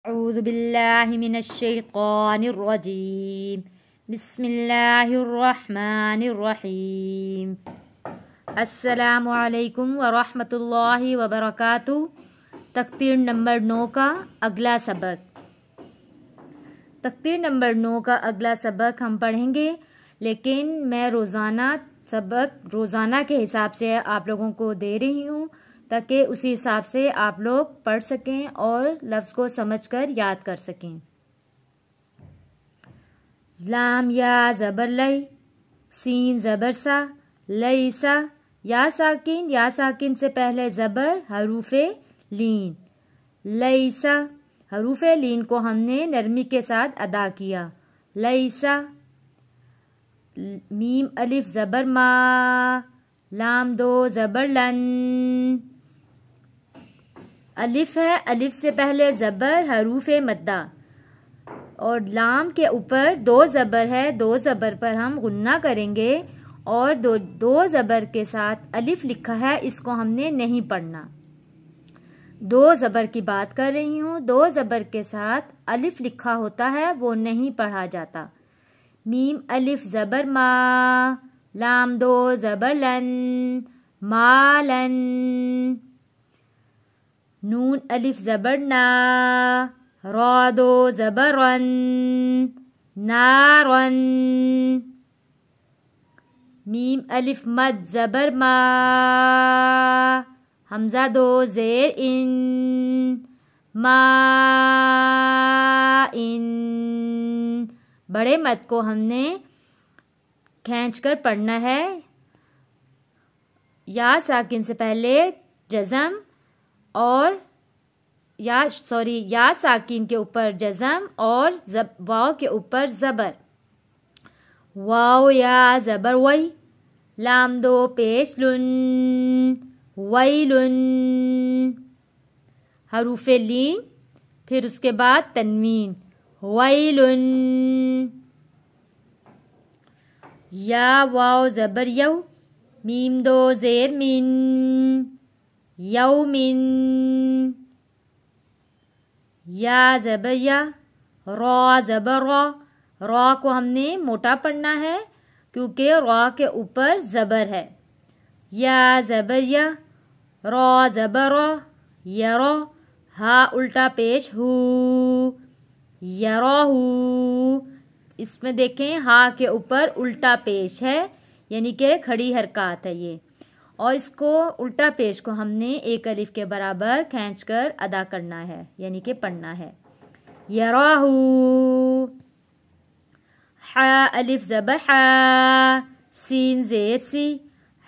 أعوذ بالله من الشيطان الرجيم بسم الله الرحمن الرحيم السلام علیکم ورحمۃ اللہ وبرکاتہ۔ تقریر نمبر 9 کا اگلا سبق۔ تقریر نمبر 9 کا اگلا سبق ہم پڑھیں گے، لیکن میں روزانہ کے حساب سے آپ لوگوں کو دے رہی ہوں تاکہ اسی حساب سے آپ لوگ پڑھ سکیں اور لفظ کو سمجھ کر یاد کر سکیں۔ لام یا زبر لئی، سین زبر سا، لیسا، یا ساکن سے پہلے زبر حروف لین، لیسا، حروف لین کو ہم نے نرمی کے ساتھ ادا کیا، لیسا۔ میم الف زبر ما، لام دو زبر لن، الف ہے، الف سے پہلے زبر حروف مدہ، اور لام کے اوپر دو زبر ہے، دو زبر پر ہم غنہ کریں گے، اور دو زبر کے ساتھ الف لکھا ہے، اس کو ہم نے نہیں پڑھنا۔ دو زبر کی بات کر رہی ہوں، دو زبر کے ساتھ الف لکھا ہوتا ہے وہ نہیں پڑھا جاتا۔ میم الف زبر ما، لام دو زبر لن، مالن۔ نون الف زبر نا، را دو زبر رن، نارن۔ میم الف مد زبر ما، حمزہ دو زیر ان، ما ان۔ بڑے مد کو ہم نے کھینچ کر پڑھنا ہے، یا ساکن سے پہلے جزم اور یا ساکن کے اوپر جزم اور واو کے اوپر زبر۔ واو یا زبر وئی، لام دو پیش لن، ویلن۔ حروف لین، پھر اس کے بعد تنوین، ویلن۔ یا واو زبر یو، میم دو زیر من، یومن۔ یا زبر یا، را زبر را، را کو ہم نے موٹا پڑھنا ہے کیونکہ را کے اوپر زبر ہے۔ یا زبر یا، را زبر را، یرا، ہا الٹا پیش ہو، یراہو۔ اس میں دیکھیں ہا کے اوپر الٹا پیش ہے، یعنی کہ کھڑی حرکات ہے یہ، اور اس کو الٹا پیش کو ہم نے ایک الف کے برابر کھینچ کر ادا کرنا ہے، یعنی کہ پڑھنا ہے، یراہو۔ حا الف زبر حا، سین زیر سی،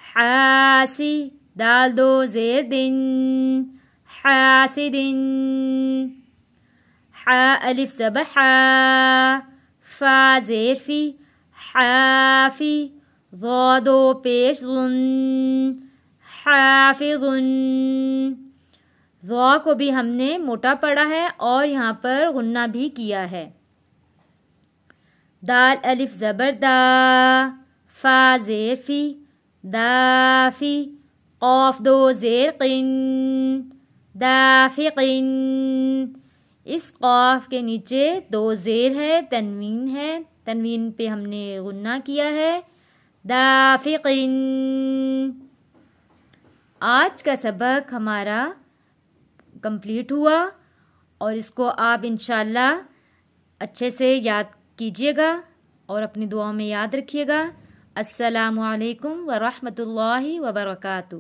حاسی، دال دو زیر دن، حاسدن۔ حا الف زبر حا، فا زیر فی، حافی، ضا دو پیش ظن، حافظن۔ ضا کو بھی ہم نے موٹا پڑھا ہے اور یہاں پر غنہ بھی کیا ہے۔ دال الف زبر دا، فا زیر فی، دافی، قاف دو زیر قن، دافقن۔ اس قاف کے نیچے دو زیر ہے، تنوین ہے، تنوین پہ ہم نے غنہ کیا ہے، دافقن۔ آج کا سبق ہمارا کمپلیٹ ہوا، اور اس کو آپ انشاءاللہ اچھے سے یاد کیجیے گا اور اپنی دعاؤں میں یاد رکھیے گا۔ السلام علیکم ورحمۃ اللہ وبرکاتہ۔